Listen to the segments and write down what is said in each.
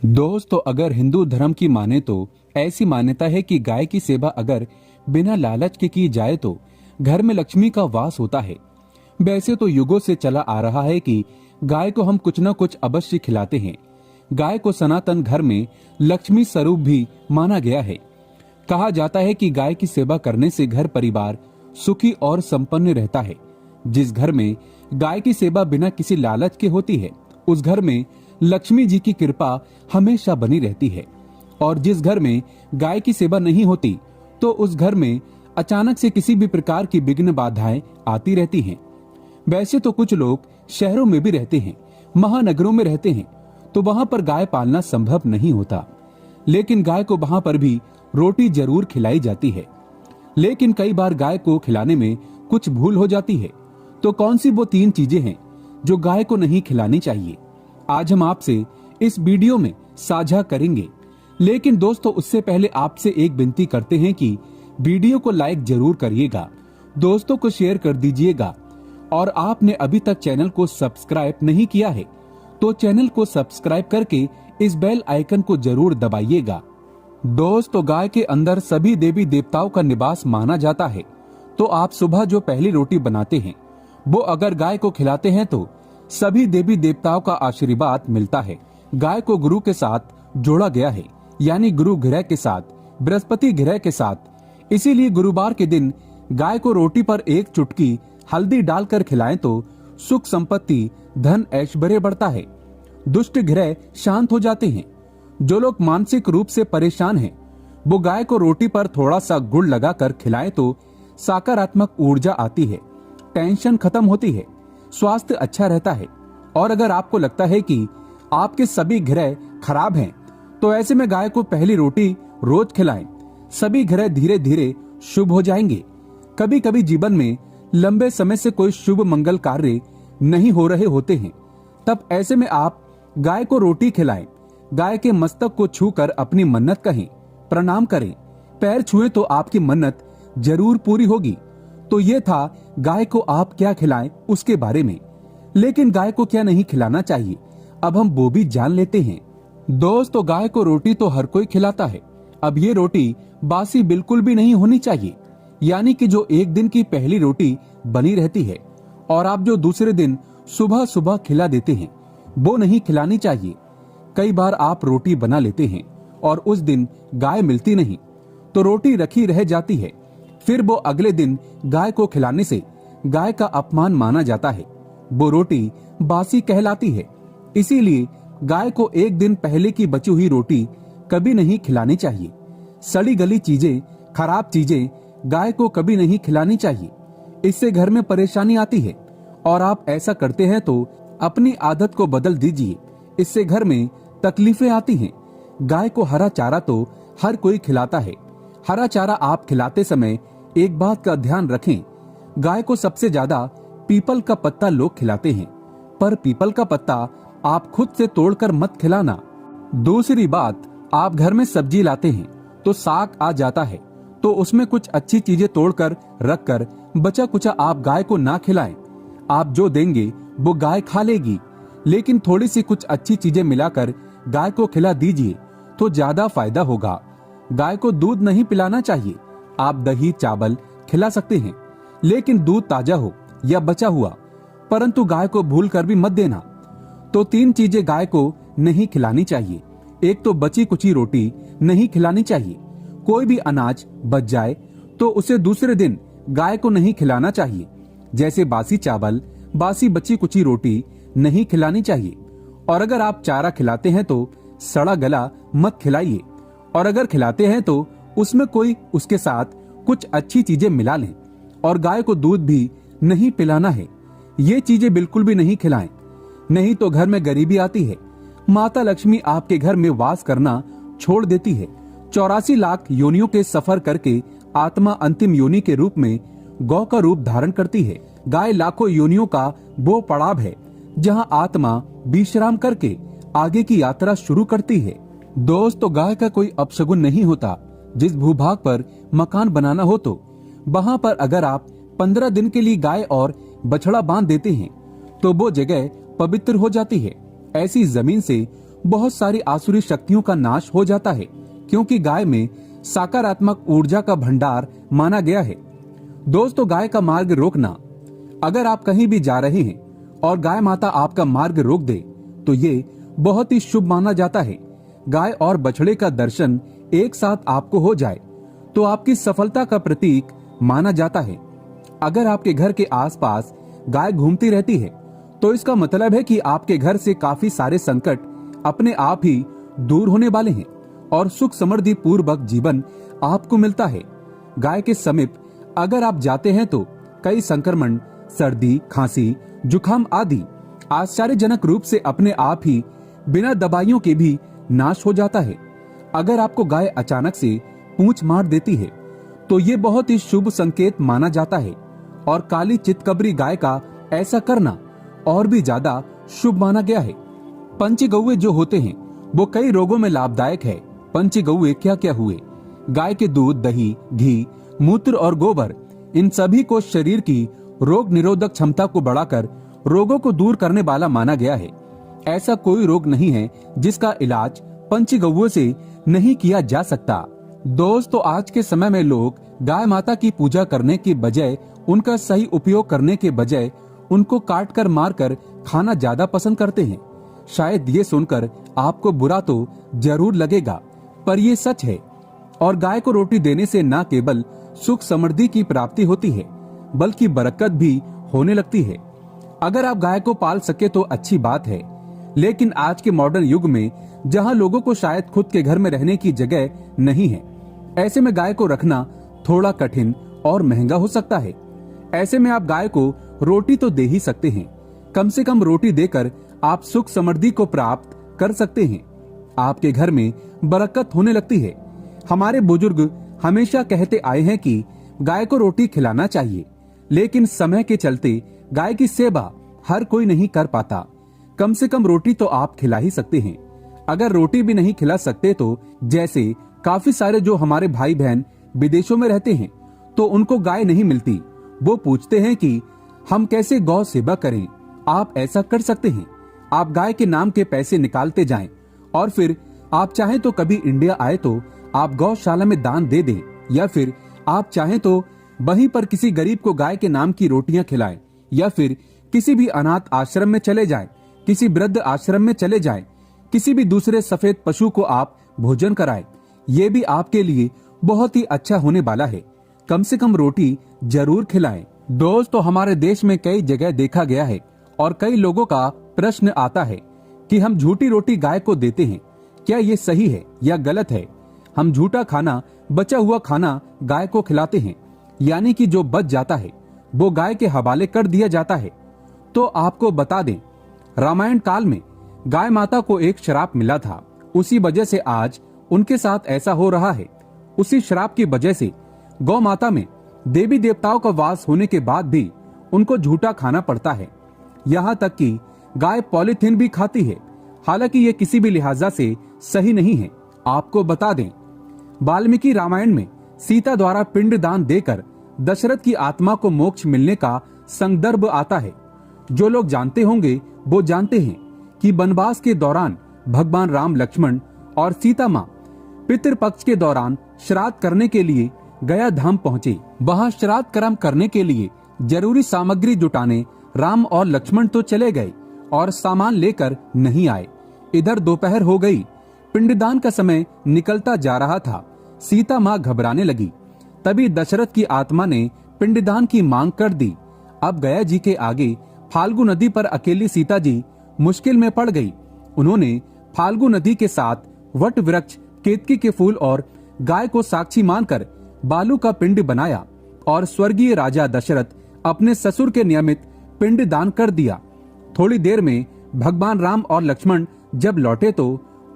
दोस्तों, अगर हिंदू धर्म की माने तो ऐसी मान्यता है कि गाय की सेवा अगर बिना लालच के की जाए तो घर में लक्ष्मी का वास होता है। वैसे तो युगों से चला आ रहा है कि गाय को हम कुछ न कुछ अवश्य खिलाते हैं। गाय को सनातन घर में लक्ष्मी स्वरूप भी माना गया है। कहा जाता है कि गाय की सेवा करने से घर परिवार सुखी और संपन्न रहता है। जिस घर में गाय की सेवा बिना किसी लालच के होती है, उस घर में लक्ष्मी जी की कृपा हमेशा बनी रहती है। और जिस घर में गाय की सेवा नहीं होती, तो उस घर में अचानक से किसी भी प्रकार की विघ्न बाधाएं आती रहती हैं। वैसे तो कुछ लोग शहरों में भी रहते हैं, महानगरों में रहते हैं, तो वहां पर गाय पालना संभव नहीं होता। लेकिन गाय को वहां पर भी रोटी जरूर खिलाई जाती है। लेकिन कई बार गाय को खिलाने में कुछ भूल हो जाती है। तो कौन सी वो 3 चीजें हैं जो गाय को नहीं खिलानी चाहिए, आज हम आपसे इस वीडियो में साझा करेंगे। लेकिन दोस्तों, उससे पहले आपसे एक विनती करते हैं कि वीडियो को लाइक जरूर करिएगा, दोस्तों को शेयर कर दीजिएगा, और आपने अभी तक चैनल को सब्सक्राइब नहीं किया है तो चैनल को सब्सक्राइब करके इस बेल आइकन को जरूर दबाइएगा। दोस्तों, गाय के अंदर सभी देवी देवताओं का निवास माना जाता है। तो आप सुबह जो पहली रोटी बनाते हैं, वो अगर गाय को खिलाते हैं तो सभी देवी देवताओं का आशीर्वाद मिलता है। गाय को गुरु के साथ जोड़ा गया है, यानी गुरु ग्रह के साथ, बृहस्पति ग्रह के साथ। इसीलिए गुरुवार के दिन गाय को रोटी पर एक चुटकी हल्दी डालकर खिलाएं तो सुख संपत्ति, धन ऐश्वर्य बढ़ता है। दुष्ट ग्रह शांत हो जाते हैं। जो लोग मानसिक रूप से परेशान हैं, वो गाय को रोटी पर थोड़ा सा गुड़ लगाकर खिलाएं तो सकारात्मक ऊर्जा आती है, टेंशन खत्म होती है, स्वास्थ्य अच्छा रहता है। और अगर आपको लगता है कि आपके सभी ग्रह खराब हैं, तो ऐसे में गाय को पहली रोटी रोज खिलाएं। सभी ग्रह धीरे धीरे शुभ हो जाएंगे। कभी कभी जीवन में लंबे समय से कोई शुभ मंगल कार्य नहीं हो रहे होते हैं, तब ऐसे में आप गाय को रोटी खिलाएं। गाय के मस्तक को छूकर अपनी मन्नत कहें, प्रणाम करें। पैर छुए तो आपकी मन्नत जरूर पूरी होगी। तो ये था गाय को आप क्या खिलाएं उसके बारे में। लेकिन गाय को क्या नहीं खिलाना चाहिए, अब हम वो भी जान लेते हैं। दोस्तों, गाय को रोटी तो हर कोई खिलाता है। अब ये रोटी बासी बिल्कुल भी नहीं होनी चाहिए, यानी कि जो एक दिन की पहली रोटी बनी रहती है और आप जो दूसरे दिन सुबह सुबह खिला देते हैं, वो नहीं खिलानी चाहिए। कई बार आप रोटी बना लेते हैं और उस दिन गाय मिलती नहीं, तो रोटी रखी रह जाती है। फिर वो अगले दिन गाय को खिलाने से गाय का अपमान माना जाता है, वो रोटी बासी कहलाती है। इसीलिए गाय को एक दिन पहले की बची हुई रोटी कभी नहीं खिलानी चाहिए। सड़ी गली चीजें, खराब चीजें गाय को कभी नहीं खिलानी चाहिए। इससे घर में परेशानी आती है और आप ऐसा करते हैं तो अपनी आदत को बदल दीजिए, इससे घर में तकलीफें आती हैं। गाय को हरा चारा तो हर कोई खिलाता है। हरा चारा आप खिलाते समय एक बात का ध्यान रखें, गाय को सबसे ज्यादा पीपल का पत्ता लोग खिलाते हैं, पर पीपल का पत्ता आप खुद से तोड़कर मत खिलाना। दूसरी बात, आप घर में सब्जी लाते हैं तो साग आ जाता है, तो उसमें कुछ अच्छी चीजें तोड़कर रखकर बचा कुचा आप गाय को ना खिलाएं। आप जो देंगे वो गाय खा लेगी, लेकिन थोड़ी सी कुछ अच्छी चीजें मिलाकर गाय को खिला दीजिए तो ज्यादा फायदा होगा। गाय को दूध नहीं पिलाना चाहिए। आप दही चावल खिला सकते हैं, लेकिन दूध ताजा हो या बचा हुआ, परंतु गाय को भूल कर भी मत देना। तो 3 चीजें गाय को नहीं खिलानी चाहिए। एक तो बची कुची रोटी नहीं खिलानी चाहिए। कोई भी अनाज बच जाए तो उसे दूसरे दिन गाय को नहीं खिलाना चाहिए। जैसे बासी चावल, बासी बची कुची रोटी नहीं खिलानी चाहिए। और अगर आप चारा खिलाते हैं तो सड़ा गला मत खिलाइए, और अगर खिलाते हैं तो उसमें कोई उसके साथ कुछ अच्छी चीजें मिला लें। और गाय को दूध भी नहीं पिलाना है। ये चीजें बिल्कुल भी नहीं खिलाएं, नहीं तो घर में गरीबी आती है। माता लक्ष्मी आपके घर में वास करना छोड़ देती है। 84 लाख योनियों के सफर करके आत्मा अंतिम योनि के रूप में गौ का रूप धारण करती है। गाय लाखों योनियों का वो पड़ाव है जहां आत्मा विश्राम करके आगे की यात्रा शुरू करती है। दोस्तों, गाय का कोई अपशगुन नहीं होता। जिस भूभाग पर मकान बनाना हो तो वहां पर अगर आप 15 दिन के लिए गाय और बछड़ा बांध देते हैं तो वो जगह पवित्र हो जाती है। ऐसी जमीन से बहुत सारी आसुरी शक्तियों का नाश हो जाता है, क्योंकि गाय में सकारात्मक ऊर्जा का भंडार माना गया है। दोस्तों, गाय का मार्ग रोकना। अगर आप कहीं भी जा रहे हैं और गाय माता आपका मार्ग रोक दे तो ये बहुत ही शुभ माना जाता है। गाय और बछड़े का दर्शन एक साथ आपको हो जाए तो आपकी सफलता का प्रतीक माना जाता है। अगर आपके घर के आसपास गाय घूमती रहती है तो इसका मतलब है कि आपके घर से काफी सारे संकट अपने आप ही दूर होने वाले हैं और सुख समृद्धि पूर्वक जीवन आपको मिलता है। गाय के समीप अगर आप जाते हैं तो कई संक्रमण, सर्दी, खांसी, जुकाम आदि आश्चर्यजनक रूप से अपने आप ही बिना दवाइयों के भी नाश हो जाता है। अगर आपको गाय अचानक से पूंछ मार देती है तो ये बहुत ही शुभ संकेत माना जाता है और काली चितकबरी गाय का ऐसा करना और भी ज्यादा शुभ माना गया है। पंचगौवे जो होते हैं वो कई रोगों में लाभदायक है। पंचगौवे क्या क्या हुए? गाय के दूध, दही, घी, मूत्र और गोबर, इन सभी को शरीर की रोग निरोधक क्षमता को बढ़ाकर रोगों को दूर करने वाला माना गया है। ऐसा कोई रोग नहीं है जिसका इलाज पंचगौवे से नहीं किया जा सकता। दोस्तों, आज के समय में लोग गाय माता की पूजा करने के बजाय, उनका सही उपयोग करने के बजाय उनको काट कर मार कर खाना ज्यादा पसंद करते हैं। शायद ये सुनकर आपको बुरा तो जरूर लगेगा, पर ये सच है। और गाय को रोटी देने से न केवल सुख समृद्धि की प्राप्ति होती है बल्कि बरकत भी होने लगती है। अगर आप गाय को पाल सके तो अच्छी बात है, लेकिन आज के मॉडर्न युग में जहां लोगों को शायद खुद के घर में रहने की जगह नहीं है, ऐसे में गाय को रखना थोड़ा कठिन और महंगा हो सकता है। ऐसे में आप गाय को रोटी तो दे ही सकते हैं। कम से कम रोटी देकर आप सुख समृद्धि को प्राप्त कर सकते हैं। आपके घर में बरकत होने लगती है। हमारे बुजुर्ग हमेशा कहते आए हैं कि गाय को रोटी खिलाना चाहिए, लेकिन समय के चलते गाय की सेवा हर कोई नहीं कर पाता। कम से कम रोटी तो आप खिला ही सकते हैं। अगर रोटी भी नहीं खिला सकते तो जैसे काफी सारे जो हमारे भाई बहन विदेशों में रहते हैं तो उनको गाय नहीं मिलती, वो पूछते हैं कि हम कैसे गौ सेवा करें। आप ऐसा कर सकते हैं, आप गाय के नाम के पैसे निकालते जाएं और फिर आप चाहें तो कभी इंडिया आए तो आप गौशाला में दान दे दें, या फिर आप चाहें तो वहीं पर किसी गरीब को गाय के नाम की रोटियां खिलाएं, या फिर किसी भी अनाथ आश्रम में चले जाएं, किसी वृद्ध आश्रम में चले जाएं, किसी भी दूसरे सफेद पशु को आप भोजन कराएं। ये भी आपके लिए बहुत ही अच्छा होने वाला है। कम से कम रोटी जरूर खिलाएं। दोस्तों, हमारे देश में कई जगह देखा गया है और कई लोगों का प्रश्न आता है कि हम झूठी रोटी गाय को देते हैं, क्या ये सही है या गलत है? हम झूठा खाना, बचा हुआ खाना गाय को खिलाते हैं, यानी कि जो बच जाता है वो गाय के हवाले कर दिया जाता है। तो आपको बता दें, रामायण काल में गाय माता को एक श्राप मिला था, उसी वजह से आज उनके साथ ऐसा हो रहा है। उसी श्राप की वजह से गौ माता में देवी देवताओं का वास होने के बाद भी उनको झूठा खाना पड़ता है। यहाँ तक कि गाय पॉलीथीन भी खाती है, हालांकि ये किसी भी लिहाजा से सही नहीं है। आपको बता दें, वाल्मीकि रामायण में सीता द्वारा पिंड दान देकर दशरथ की आत्मा को मोक्ष मिलने का संदर्भ आता है। जो लोग जानते होंगे वो जानते हैं कि वनवास के दौरान भगवान राम, लक्ष्मण और सीता माँ पितृपक्ष के दौरान श्राद्ध करने के लिए गया धाम पहुँचे। वहाँ श्राद्ध कर्म करने के लिए जरूरी सामग्री जुटाने राम और लक्ष्मण तो चले गए और सामान लेकर नहीं आए। इधर दोपहर हो गई, पिंडदान का समय निकलता जा रहा था। सीता माँ घबराने लगी। तभी दशरथ की आत्मा ने पिंडदान की मांग कर दी। अब गया जी के आगे फाल्गु नदी पर अकेली सीता जी मुश्किल में पड़ गई। उन्होंने फाल्गु नदी के साथ वट वृक्ष, केतकी के फूल और गाय को साक्षी मानकर बालू का पिंड बनाया और स्वर्गीय राजा दशरथ अपने ससुर के नियमित पिंड दान कर दिया। थोड़ी देर में भगवान राम और लक्ष्मण जब लौटे तो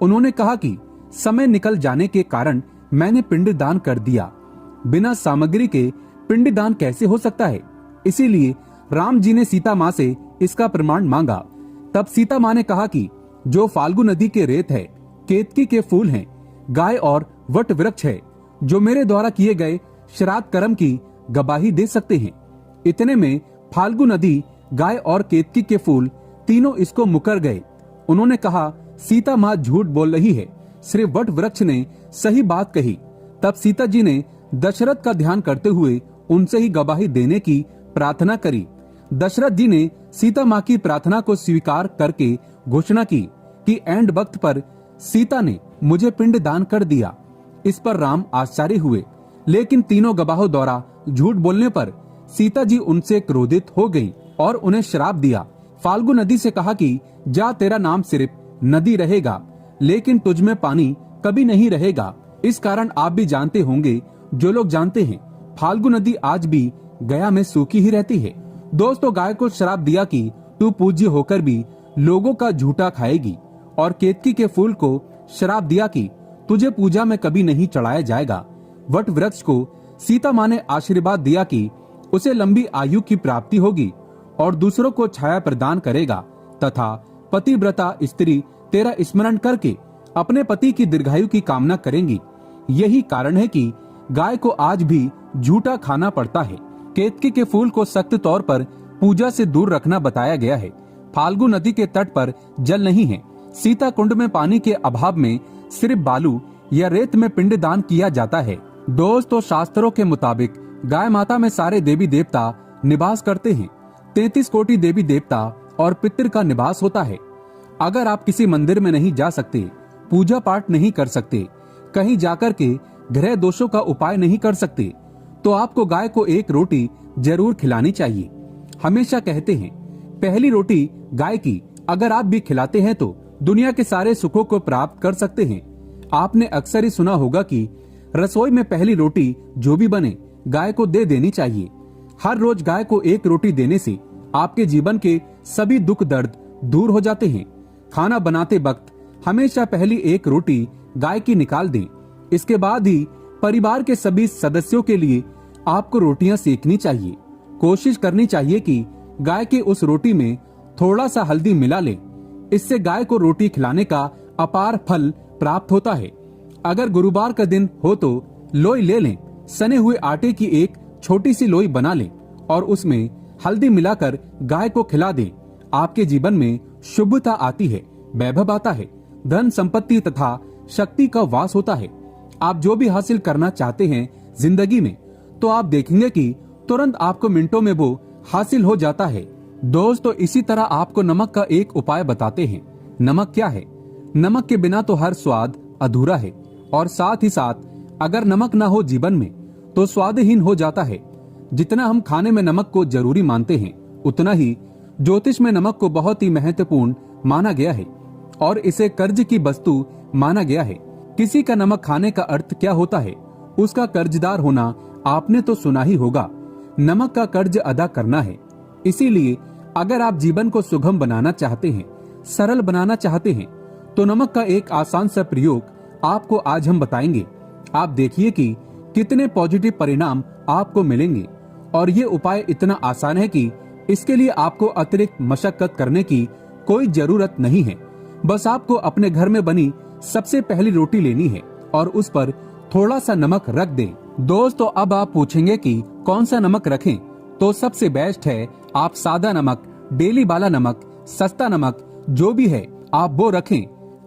उन्होंने कहा कि समय निकल जाने के कारण मैंने पिंड दान कर दिया। बिना सामग्री के पिंड दान कैसे हो सकता है? इसीलिए राम जी ने सीता माँ से इसका प्रमाण मांगा। तब सीता माँ ने कहा कि जो फाल्गु नदी के रेत है, केतकी के फूल हैं, गाय और वट वृक्ष है, जो मेरे द्वारा किए गए श्राद्ध कर्म की गवाही दे सकते हैं। इतने में फाल्गु नदी, गाय और केतकी के फूल तीनों इसको मुकर गए। उन्होंने कहा, सीता माँ झूठ बोल रही है, सिर्फ वट वृक्ष ने सही बात कही। तब सीता जी ने दशरथ का ध्यान करते हुए उनसे ही गवाही देने की प्रार्थना करी। दशरथ जी ने सीता माँ की प्रार्थना को स्वीकार करके घोषणा की कि एंड वक्त पर सीता ने मुझे पिंड दान कर दिया। इस पर राम आश्चर्य हुए, लेकिन तीनों गवाहों द्वारा झूठ बोलने पर सीता जी उनसे क्रोधित हो गईं और उन्हें श्राप दिया। फाल्गु नदी से कहा कि जा, तेरा नाम सिर्फ नदी रहेगा, लेकिन तुझ में पानी कभी नहीं रहेगा। इस कारण आप भी जानते होंगे, जो लोग जानते हैं, फाल्गु नदी आज भी गया में सूखी ही रहती है। दोस्तों, गाय को श्राप दिया कि तू पूज्य होकर भी लोगों का झूठा खाएगी, और केतकी के फूल को श्राप दिया कि तुझे पूजा में कभी नहीं चढ़ाया जाएगा। वट वृक्ष को सीता माँ ने आशीर्वाद दिया कि उसे लंबी आयु की प्राप्ति होगी और दूसरों को छाया प्रदान करेगा, तथा पतिव्रता स्त्री तेरा स्मरण करके अपने पति की दीर्घायु की कामना करेंगी। यही कारण है कि गाय को आज भी झूठा खाना पड़ता है। केतकी के फूल को सख्त तौर पर पूजा से दूर रखना बताया गया है। फाल्गु नदी के तट पर जल नहीं है। सीता कुंड में पानी के अभाव में सिर्फ बालू या रेत में पिंड दान किया जाता है। दोस्तों, शास्त्रों के मुताबिक गाय माता में सारे देवी देवता निवास करते हैं। 33 कोटि देवी देवता और पितृ का निवास होता है। अगर आप किसी मंदिर में नहीं जा सकते, पूजा पाठ नहीं कर सकते, कहीं जाकर के ग्रह दोषों का उपाय नहीं कर सकते, तो आपको गाय को एक रोटी जरूर खिलानी चाहिए। हमेशा कहते हैं, पहली रोटी गाय की अगर आप भी खिलाते हैं तो दुनिया के सारे सुखों को प्राप्त कर सकते हैं। आपने अक्सर ही सुना होगा कि रसोई में पहली रोटी जो भी बने गाय को दे देनी चाहिए। हर रोज गाय को एक रोटी देने से आपके जीवन के सभी दुख दर्द दूर हो जाते हैं। खाना बनाते वक्त हमेशा पहली एक रोटी गाय की निकाल दें। इसके बाद ही परिवार के सभी सदस्यों के लिए आपको रोटियां सेकनी चाहिए। कोशिश करनी चाहिए कि गाय की उस रोटी में थोड़ा सा हल्दी मिला लें। इससे गाय को रोटी खिलाने का अपार फल प्राप्त होता है। अगर गुरुवार का दिन हो तो लोई ले लें, सने हुए आटे की एक छोटी सी लोई बना लें और उसमें हल्दी मिलाकर गाय को खिला दें। आपके जीवन में शुभता आती है, वैभव आता है, धन संपत्ति तथा शक्ति का वास होता है। आप जो भी हासिल करना चाहते हैं जिंदगी में, तो आप देखेंगे कि तुरंत आपको मिनटों में वो हासिल हो जाता है। दोस्तों, इसी तरह आपको नमक का एक उपाय बताते हैं। नमक क्या है? नमक के बिना तो हर स्वाद अधूरा है, और साथ ही साथ अगर नमक ना हो जीवन में तो स्वादहीन हो जाता है। जितना हम खाने में नमक को जरूरी मानते हैं, उतना ही ज्योतिष में नमक को बहुत ही महत्वपूर्ण माना गया है और इसे कर्ज की वस्तु माना गया है। किसी का नमक खाने का अर्थ क्या होता है? उसका कर्जदार होना आपने तो सुना ही होगा। नमक का कर्ज अदा करना है। इसीलिए अगर आप जीवन को सुगम बनाना चाहते हैं, सरल बनाना चाहते हैं, तो नमक का एक आसान सा प्रयोग आपको आज हम बताएंगे। आप देखिए कि कितने पॉजिटिव परिणाम आपको मिलेंगे। और ये उपाय इतना आसान है कि इसके लिए आपको अतिरिक्त मशक्कत करने की कोई जरूरत नहीं है। बस आपको अपने घर में बनी सबसे पहली रोटी लेनी है और उस पर थोड़ा सा नमक रख दें। दोस्तों, अब आप पूछेंगे कि कौन सा नमक रखें, तो सबसे बेस्ट है आप सादा नमक, डेली वाला नमक, सस्ता नमक जो भी है आप वो रखें।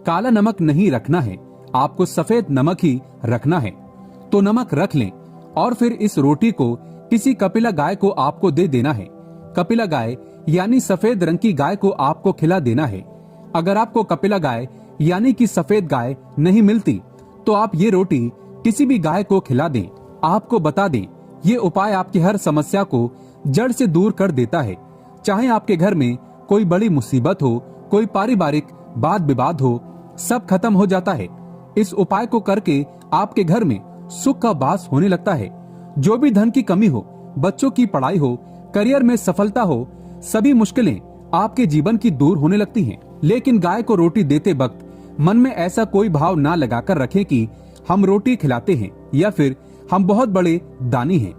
काला नमक नहीं रखना है, आपको सफेद नमक ही रखना है। तो नमक रख लें और फिर इस रोटी को किसी कपिला गाय को आपको दे देना है। कपिला गाय यानी सफेद रंग की गाय को आपको खिला देना है। अगर आपको कपिला गाय यानी कि सफेद गाय नहीं मिलती, तो आप ये रोटी किसी भी गाय को खिला दें। आपको बता दें, ये उपाय आपकी हर समस्या को जड़ से दूर कर देता है। चाहे आपके घर में कोई बड़ी मुसीबत हो, कोई पारिवारिक वाद विवाद हो, सब खत्म हो जाता है। इस उपाय को करके आपके घर में सुख का वास होने लगता है। जो भी धन की कमी हो, बच्चों की पढ़ाई हो, करियर में सफलता हो, सभी मुश्किलें आपके जीवन की दूर होने लगती हैं। लेकिन गाय को रोटी देते वक्त मन में ऐसा कोई भाव ना लगाकर रखें कि हम रोटी खिलाते हैं या फिर हम बहुत बड़े दानी हैं।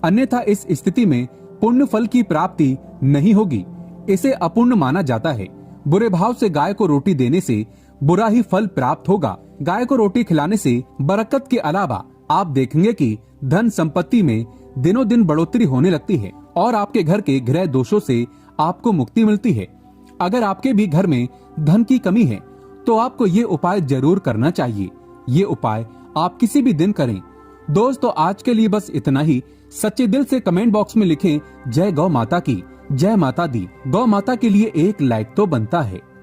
अन्यथा इस स्थिति में पुण्य फल की प्राप्ति नहीं होगी। इसे अपुण्य माना जाता है। बुरे भाव से गाय को रोटी देने से बुरा ही फल प्राप्त होगा। गाय को रोटी खिलाने से बरकत के अलावा आप देखेंगे कि धन संपत्ति में दिनों दिन बढ़ोतरी होने लगती है और आपके घर के ग्रह दोषों से आपको मुक्ति मिलती है। अगर आपके भी घर में धन की कमी है, तो आपको ये उपाय जरूर करना चाहिए। ये उपाय आप किसी भी दिन करें। दोस्तों, आज के लिए बस इतना ही। सच्चे दिल से कमेंट बॉक्स में लिखें जय गौ माता की, जय माता दी। गौ माता के लिए एक लाइक तो बनता है।